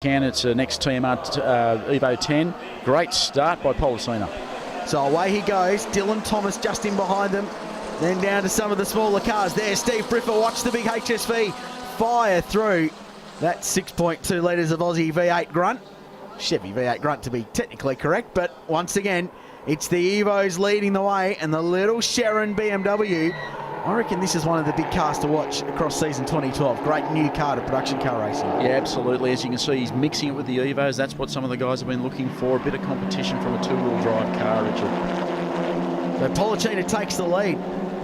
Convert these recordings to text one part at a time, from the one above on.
It's next TMR Evo 10. Great start by Policina. So away he goes. Dylan Thomas just in behind them. Then down to some of the smaller cars. There, Steve Briffa. Watch the big HSV fire through. That's 6.2 litres of Aussie V8 grunt. Chevy V8 grunt to be technically correct. But once again, it's the Evos leading the way and the little Shannon BMW. I reckon this is one of the big cars to watch across season 2012. Great new car to production car racing. Yeah, absolutely. As you can see, he's mixing it with the Evos. That's what some of the guys have been looking for. A bit of competition from a two-wheel drive car, Richard. So Policina takes the lead.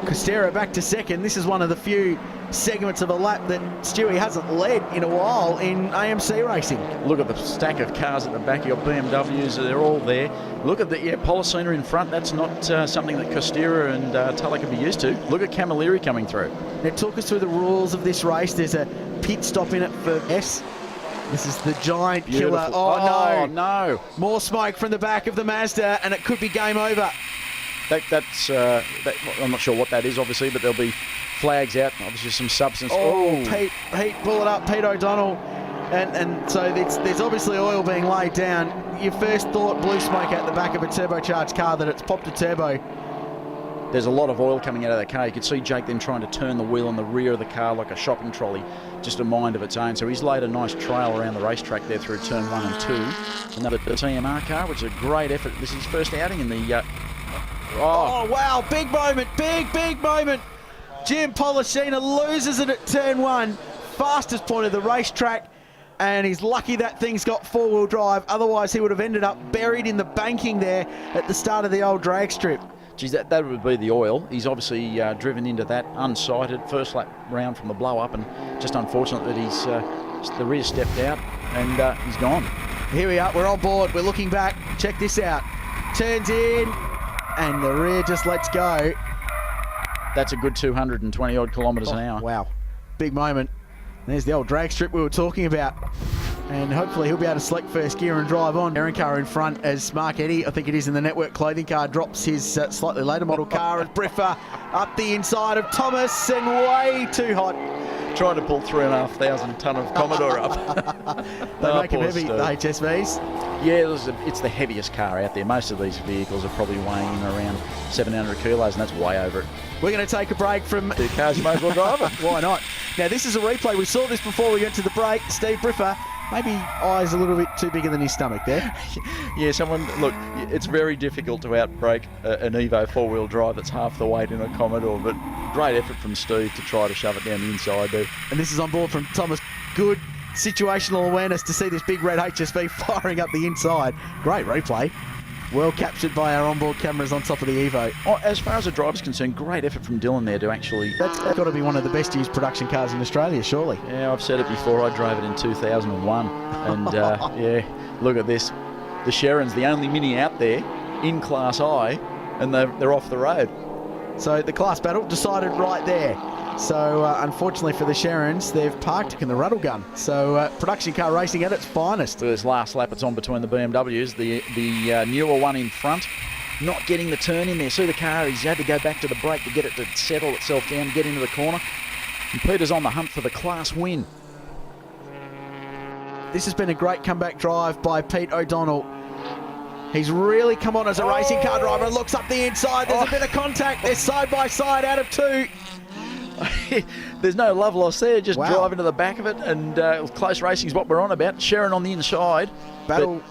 Costero back to second. This is one of the few segments of a lap that Stewie hasn't led in a while in AMC racing. Look at the stack of cars at the back. You've got BMWs, they're all there. Look at the Policina in front. That's not something that Costero and Tully can be used to. Look at Camilleri coming through. Now talk us through the rules of this race. There's a pit stop in it for S. This is the giant Beautiful. killer. Oh no. More smoke from the back of the Mazda and it could be game over. I'm not sure what that is, obviously, but there'll be flags out, obviously some substance. Pete, pull it up, Pete O'Donnell. And so there's obviously oil being laid down. Your first thought, blue smoke out the back of a turbocharged car, that it's popped a turbo. There's a lot of oil coming out of that car. You could see Jake then trying to turn the wheel on the rear of the car like a shopping trolley, just a mind of its own. So he's laid a nice trail around the racetrack there through turn 1 and 2. Another TMR car, which is a great effort. This is his first outing in the... Oh, wow, big moment, big moment. Jim Policina loses it at turn 1, fastest point of the racetrack, and he's lucky that thing's got four-wheel drive. Otherwise, he would have ended up buried in the banking there at the start of the old drag strip. Geez, that would be the oil. He's obviously driven into that unsighted first lap round from the blow-up, and just unfortunate that he's the rear stepped out, and he's gone. Here we are, we're on board, we're looking back. Check this out. Turns in, and the rear just lets go. That's a good 220 odd kilometres an hour. Wow, big moment. There's the old drag strip we were talking about, and hopefully he'll be able to select first gear and drive on. Aaron car in front as Mark Eddy, I think it is in the Network Clothing car, drops his slightly later model car as Briffa up the inside of Thomas and way too hot. Trying to pull 3,500 tonne of Commodore up. They make them heavy, the HSVs. Yeah, it's the heaviest car out there. Most of these vehicles are probably weighing in around 700 kilos, and that's way over it. We're going to take a break from... Two cars, you might as well drive it. Why not? Now, this is a replay. We saw this before we went to the break. Steve Briffa, maybe eyes a little bit too bigger than his stomach there. Yeah, look, it's very difficult to outbrake an Evo four-wheel drive that's half the weight in a Commodore, but great effort from Steve to try to shove it down the inside there. And this is on board from Thomas. Good situational awareness to see this big red HSV firing up the inside. Great replay. Well captured by our onboard cameras on top of the Evo. Oh, as far as the driver's concerned, great effort from Dylan there to actually... That's got to be one of the best used production cars in Australia, surely. Yeah, I've said it before. I drove it in 2001. And, yeah, look at this. The Sharon's the only Mini out there in Class I, and they're off the road. So the class battle decided right there. So unfortunately for the Sharons, they've parked in the Ruddle Gun. So production car racing at its finest. So this last lap, it's on between the BMWs. The newer one in front, not getting the turn in there. See the car, he's had to go back to the brake to get it to settle itself down, get into the corner. And Peter's on the hunt for the class win. This has been a great comeback drive by Pete O'Donnell. He's really come on as a racing car driver and looks up the inside. There's a bit of contact. They're side by side out of two. There's no love lost there, just driving to the back of it, and close racing is what we're on about. Sharon on the inside. Battle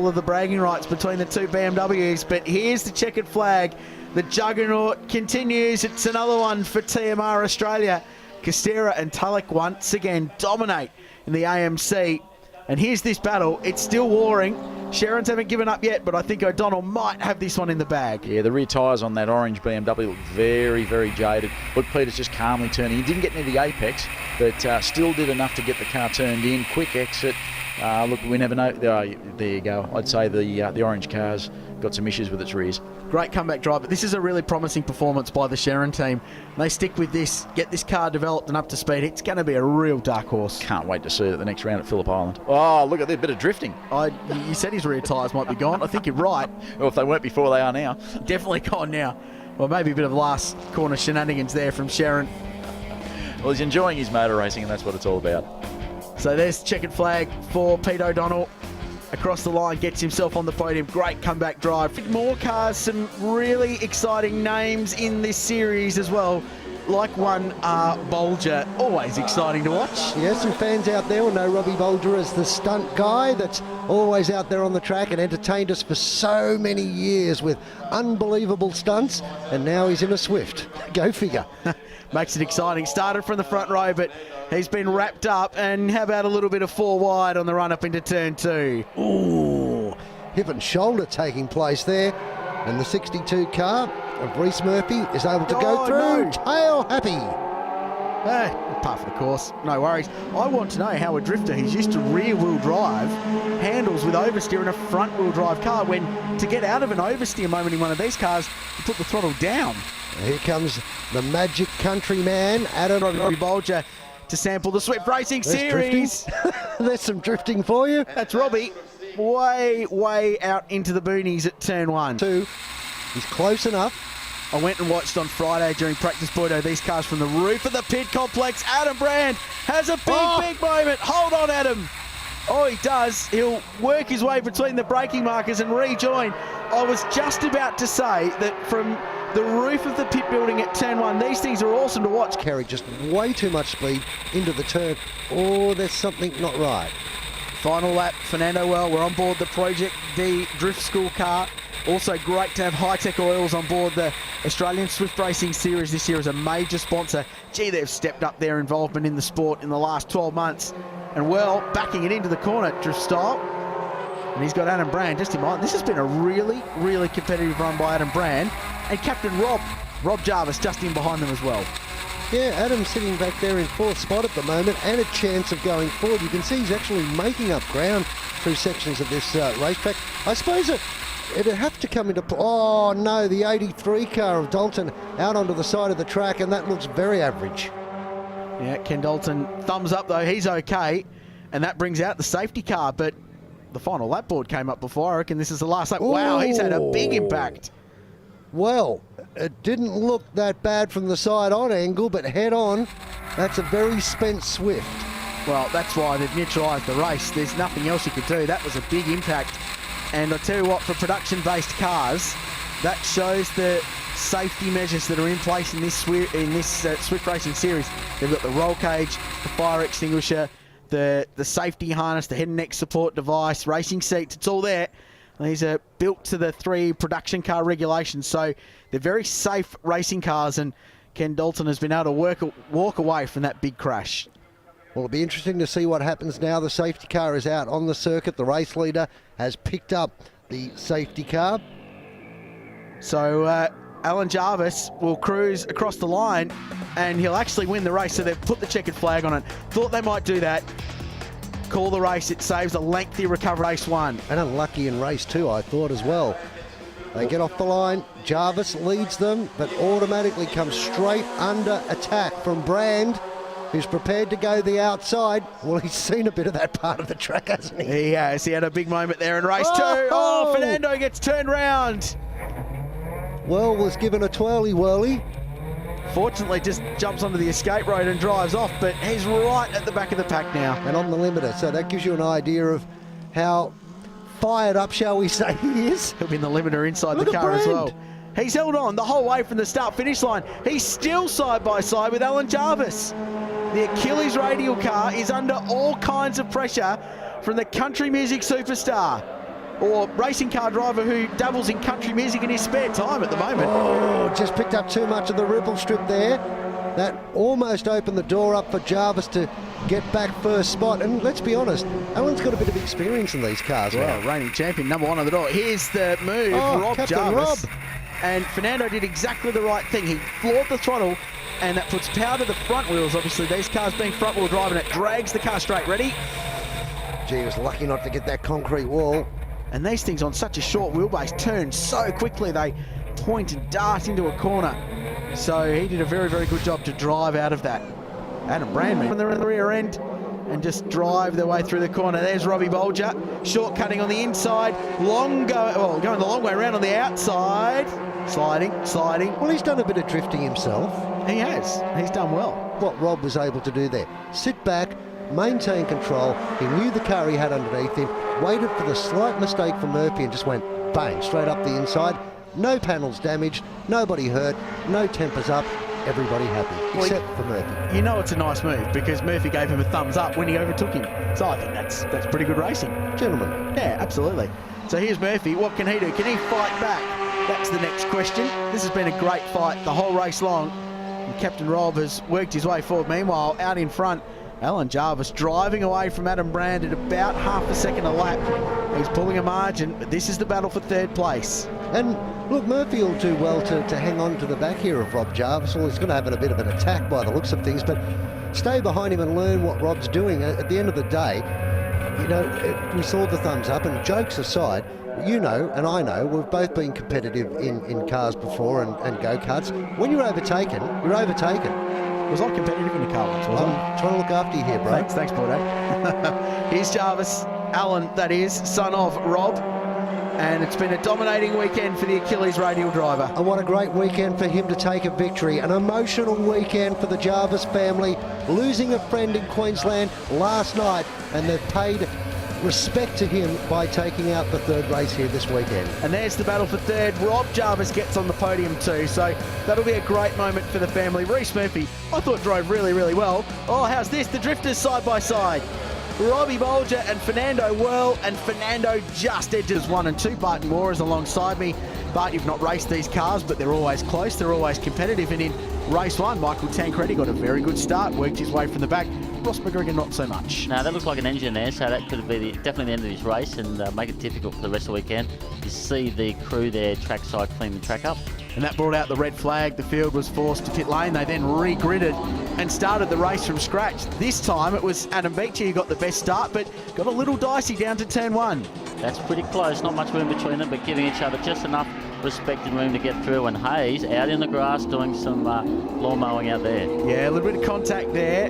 of the bragging rights between the two BMWs, but here's the checkered flag. The juggernaut continues. It's another one for TMR Australia. Costero and Tulloch once again dominate in the AMC. And here's this battle. It's still warring. Sharons haven't given up yet, but I think O'Donnell might have this one in the bag. Yeah, the rear tyres on that orange BMW look very, very jaded. Look, Peter's just calmly turning. He didn't get near the apex, but still did enough to get the car turned in. Quick exit. Look, we never know. There you go. I'd say the orange car's got some issues with its rears. Great comeback drive, but this is a really promising performance by the Shannon team. They stick with this, get this car developed and up to speed. It's going to be a real dark horse. Can't wait to see it at the next round at Phillip Island. Oh, look at that bit of drifting. You said his rear tyres might be gone. I think you're right. Well, if they weren't before, they are now. Definitely gone now. Well, maybe a bit of last corner shenanigans there from Shannon. Well, he's enjoying his motor racing, and that's what it's all about. So there's checkered flag for Pete O'Donnell. Across the line, gets himself on the podium. Great comeback drive. More cars, some really exciting names in this series as well. Like one Bolger, always exciting to watch. Yes, some fans out there will know Robbie Bolger as the stunt guy that's always out there on the track and entertained us for so many years with unbelievable stunts, and now he's in a Swift. Go figure. Makes it exciting. Started from the front row, but he's been wrapped up. And how about a little bit of 4 wide on the run up into turn 2? Ooh, hip and shoulder taking place there. And the 62 car of Reese Murphy is able to go through. No. Tail happy. Part for the course, no worries. I want to know how a drifter who's used to rear-wheel drive handles with oversteer in a front-wheel drive car when to get out of an oversteer moment in one of these cars, you put the throttle down. Here comes the magic countryman, Adam Robbie Bolger, to sample the Swift Racing Series. There's some drifting for you. That's Robbie, way out into the boonies at turn 1. 2. He's close enough. I went and watched on Friday during practice, Boydo, these cars from the roof of the pit complex. Adam Brand has a big moment. Hold on, Adam. Oh, he does. He'll work his way between the braking markers and rejoin. I was just about to say that from the roof of the pit building at turn 1, these things are awesome to watch. Carried just way too much speed into the turn. Oh, there's something not right. Final lap, Fernando Well. We're on board the Project D Drift School car. Also great to have High-Tech Oils on board the Australian Swift Racing Series this year as a major sponsor. Gee, they've stepped up their involvement in the sport in the last 12 months. And well, backing it into the corner, drift style. And he's got Adam Brand just in mind. This has been a really competitive run by Adam Brand. And Captain Rob Jarvis just in behind them as well. Yeah, Adam's sitting back there in 4th spot at the moment and a chance of going forward. You can see he's actually making up ground through sections of this racetrack. I suppose it'd have to come into play. Oh no, the 83 car of Dalton out onto the side of the track, and that looks very average. Yeah, Ken Dalton, thumbs up though, he's okay. And that brings out the safety car, but the final lap board came up before. I reckon this is the last lap. Ooh. Wow, he's had a big impact. Well, it didn't look that bad from the side-on angle, but head-on, that's a very spent Swift. Well, that's why they've neutralised the race. There's nothing else you could do. That was a big impact. And I tell you what, for production-based cars, that shows the safety measures that are in place in this Swift Racing Series. They've got the roll cage, the fire extinguisher, the safety harness, the head and neck support device, racing seats, it's all there. These are built to the 3 production car regulations, so they're very safe racing cars, and Ken Dalton has been able to walk away from that big crash. Well, it'll be interesting to see what happens now. The safety car is out on the circuit. The race leader has picked up the safety car. So Alan Jarvis will cruise across the line, and he'll actually win the race, so they've put the checkered flag on it. Thought they might do that. Call the race. It saves a lengthy recovery. Race 1. And unlucky in race 2, I thought as well. They get off the line. Jarvis leads them, but automatically comes straight under attack from Brand, who's prepared to go the outside. Well, he's seen a bit of that part of the track, hasn't he? He has. He had a big moment there in race 2. Oh, Fernando gets turned round. Well, was given a twirly-whirly. Fortunately, just jumps onto the escape road and drives off, but he's right at the back of the pack now. And on the limiter, so that gives you an idea of how fired up, shall we say, he is. He'll be in the limiter inside the car as well. He's held on the whole way from the start-finish line. He's still side-by-side with Alan Jarvis. The Achilles radial car is under all kinds of pressure from the country music superstar, or racing car driver who dabbles in country music in his spare time at the moment. Oh, just picked up too much of the ripple strip there. That almost opened the door up for Jarvis to get back 1st spot. And let's be honest, Alan's got a bit of experience in these cars. Well, reigning champion, number 1 on the door. Here's the move, Rob Jarvis. Rob. And Fernando did exactly the right thing. He floored the throttle, and that puts power to the front wheels. Obviously, these cars being front-wheel drive, and it drags the car straight. Ready? Gee, he was lucky not to get that concrete wall. And these things on such a short wheelbase turn so quickly, they point and dart into a corner. So he did a very good job to drive out of that. Adam Brandman when they're in the rear end and just drive their way through the corner. There's Robbie Bolger, shortcutting on the inside, going the long way around on the outside, sliding. Well, he's done a bit of drifting himself. He has. He's done well. What Rob was able to do there. Sit back, maintained control. He knew the car he had underneath him, waited for the slight mistake from Murphy and just went bang, straight up the inside. No panels damaged, nobody hurt, no tempers up, everybody happy, except for Murphy. You know it's a nice move because Murphy gave him a thumbs up when he overtook him. So I think that's pretty good racing. Gentlemen. Yeah, absolutely. So here's Murphy. What can he do? Can he fight back? That's the next question. This has been a great fight the whole race long. And Captain Rob has worked his way forward. Meanwhile, out in front, Alan Jarvis driving away from Adam Brand at about half a second a lap. He's pulling a margin, but this is the battle for third place. And look, Murphy will do well to hang on to the back here of Rob Jarvis. Well, he's going to have a bit of an attack by the looks of things, but stay behind him and learn what Rob's doing. At the end of the day, you know, we saw the thumbs up, and jokes aside, you know, and I know, we've both been competitive in cars before and go-karts. When you're overtaken, you're overtaken. Was I competitive in the car once, wasn't I? I'm trying to look after you here, bro. Thanks, Paulie. Here's Jarvis, Alan, that is, son of Rob. And it's been a dominating weekend for the Achilles radial driver. And what a great weekend for him to take a victory. An emotional weekend for the Jarvis family, losing a friend in Queensland last night, and they've paid respect to him by taking out the third race here this weekend. And there's the battle for third. Rob Jarvis gets on the podium too, so that'll be a great moment for the family. Reece Murphy, I thought drove really, really well. Oh, how's this? The drifters side by side. Robbie Bolger and Fernando Whirl, and Fernando just edges 1 and 2. Barton Moore is alongside me. Bart, you've not raced these cars, but they're always close, they're always competitive. And in race 1, Michael Tancredi got a very good start, worked his way from the back. Ross McGregor not so much. No, that looks like an engine there, so that could be definitely the end of his race and make it difficult for the rest of the weekend. You see the crew there trackside clean the track up. And that brought out the red flag. The field was forced to pit lane. They then re-gridded and started the race from scratch. This time it was Adam Beechey who got the best start, but got a little dicey down to turn 1. That's pretty close, not much room between them, but giving each other just enough respect and room to get through. And Hayes out in the grass doing some lawn mowing out there. Yeah, a little bit of contact there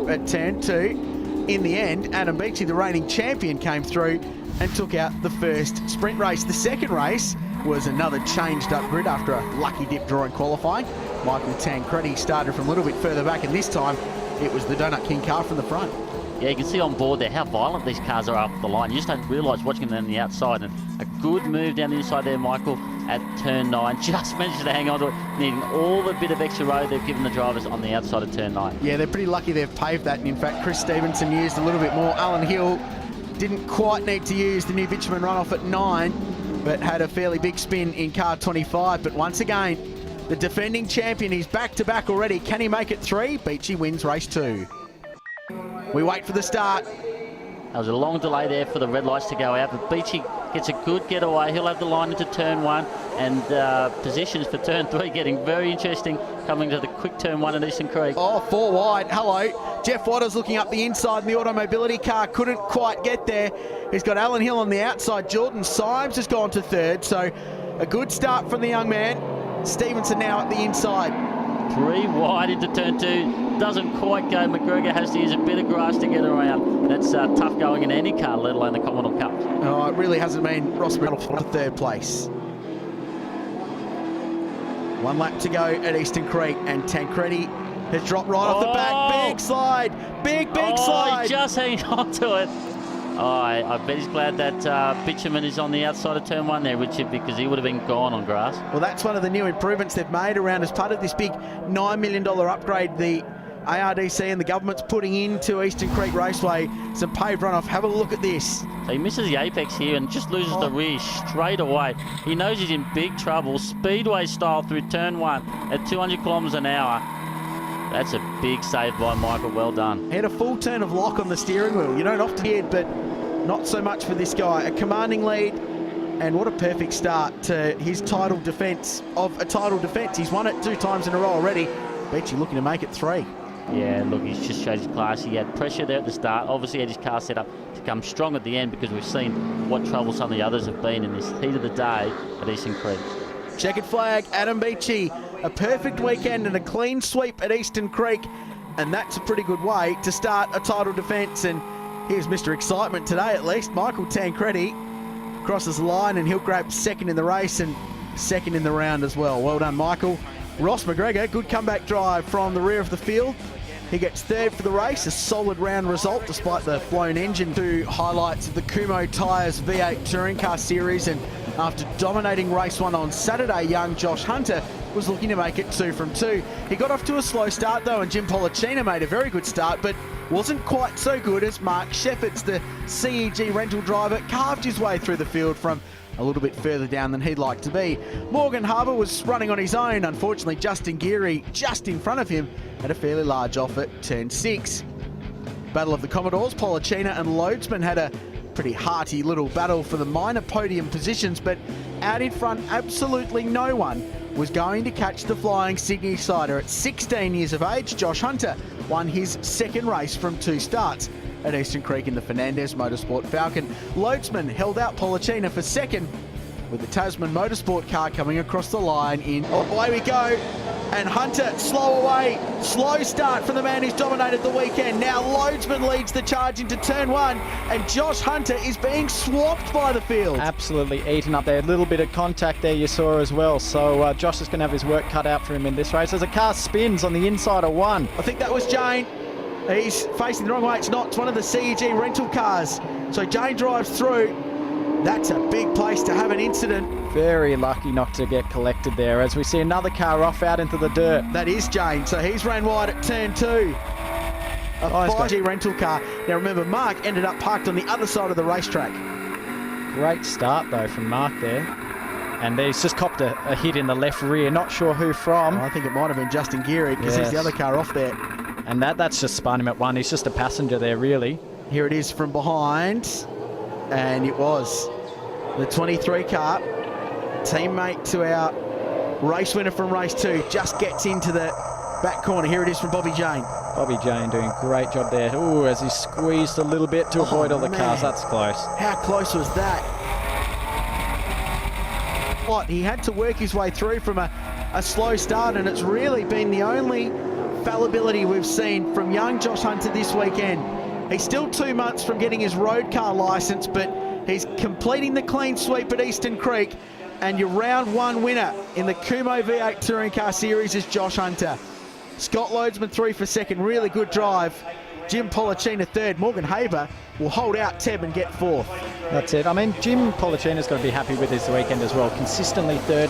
at turn 2. In the end, Adam Beechey, the reigning champion, came through and took out the first sprint race. The second race was another changed up grid after a lucky dip draw in qualifying. Michael Tancredi started from a little bit further back, and this time it was the Donut King car from the front. Yeah, you can see on board there how violent these cars are up the line. You just don't realise watching them on the outside. And a good move down the inside there, Michael, at turn 9. Just managed to hang on to it, needing all the bit of extra road they've given the drivers on the outside of turn 9. Yeah, they're pretty lucky they've paved that. And in fact, Chris Stevenson used a little bit more. Alan Hill didn't quite need to use the new bitumen runoff at 9, but had a fairly big spin in car 25. But once again, the defending champion, he's back-to-back already. Can he make it 3? Beechey wins race 2. We wait for the start. There was a long delay there for the red lights to go out, but Beechey gets a good getaway. He'll have the line into turn 1, and positions for turn 3 getting very interesting coming to the quick turn 1 at Eastern Creek. Oh, 4 wide. Hello. Jeff Waters looking up the inside in the Automobility car. Couldn't quite get there. He's got Alan Hill on the outside. Jordan Symes has gone to 3rd, so a good start from the young man. Stevenson now at the inside. 3 wide into turn 2. Doesn't quite go. McGregor has to use a bit of grass to get around. That's tough going in any car, let alone the Commonwealth Cup. Oh, it really hasn't been. Ross McGregor for 3rd place. 1 lap to go at Eastern Creek, and Tancredi has dropped right off the back. Big slide. Big slide. Just hanging on to it. Oh, I bet he's glad that bitumen is on the outside of turn 1 there, Richard, because he would have been gone on grass. Well, that's one of the new improvements they've made around as part of this big $9 million upgrade the ARDC and the government's putting into Eastern Creek Raceway. Some paved runoff. Have a look at this. So he misses the apex here and just loses the rear straight away. He knows he's in big trouble. Speedway style through turn 1 at 200 kilometres an hour. That's a big save by Michael. Well done. He had a full turn of lock on the steering wheel. You don't often hear it, but not so much for this guy. A commanding lead, and what a perfect start to his title defence of a title defence. He's won it 2 times in a row already. Beechey looking to make it 3. Yeah, look, he's just showed his class. He had pressure there at the start. Obviously had his car set up to come strong at the end, because we've seen what trouble some of the others have been in this heat of the day at Eastern Creek. Checkered flag, Adam Beechey. A perfect weekend and a clean sweep at Eastern Creek, and that's a pretty good way to start a title defence. And here's Mr. Excitement today, at least. Michael Tancredi crosses the line, and he'll grab 2nd in the race and 2nd in the round as well. Well done, Michael. Ross McGregor, good comeback drive from the rear of the field. He gets third for the race, a solid round result despite the blown engine. Two highlights of the Kumo Tyres V8 Touring Car Series, and after dominating race 1 on Saturday, young Josh Hunter was looking to make it 2 from 2. He got off to a slow start though, and Jim Pollicino made a very good start, but wasn't quite so good as Mark Shepherds, the CEG rental driver, carved his way through the field from a little bit further down than he'd like to be. Morgan Harbour was running on his own. Unfortunately, Justin Geary just in front of him had a fairly large off at turn 6. Battle of the Commodores, Pollicino and Loadsman had a pretty hearty little battle for the minor podium positions, but out in front, absolutely no one was going to catch the flying Sydney Sider. At 16 years of age, Josh Hunter won his second race from 2 starts at Eastern Creek in the Fernandez Motorsport Falcon. Loadsman held out Pollicino for second, with the Tasman Motorsport car coming across the line in. Oh, away we go. And Hunter slow away. Slow start from the man who's dominated the weekend. Now Loadsman leads the charge into turn 1, and Josh Hunter is being swamped by the field. Absolutely eaten up there. A little bit of contact there you saw as well. So Josh is going to have his work cut out for him in this race as a car spins on the inside of 1. I think that was Jane. He's facing the wrong way. It's not. It's one of the CEG rental cars. So Jane drives through. That's a big place to have an incident. Very lucky not to get collected there as we see another car off out into the dirt. That is Jane. So he's ran wide at turn 2. A 5G rental car. Now remember, Mark ended up parked on the other side of the racetrack. Great start though from Mark there. And he's just copped a hit in the left rear. Not sure who from. I think it might have been Justin Geary, because he's the other car off there. And that's just spun him at 1. He's just a passenger there, really. Here it is from behind. And it was the 23 car, teammate to our race winner from race 2, just gets into the back corner. Here it is from Bobby Jane. Bobby Jane doing a great job there. Ooh, as he squeezed a little bit to avoid all the cars. That's close. How close was that? What, he had to work his way through from a slow start, and it's really been the only fallibility we've seen from young Josh Hunter this weekend. He's still 2 months from getting his road car licence, but he's completing the clean sweep at Eastern Creek, and your round 1 winner in the Kumo V8 Touring Car Series is Josh Hunter. Scott Loadsman 3 for second, really good drive. Jim Pollicino third. Morgan Haber will hold out Teb and get 4th. That's it. I mean, Jim Pollicino's got to be happy with his weekend as well. Consistently third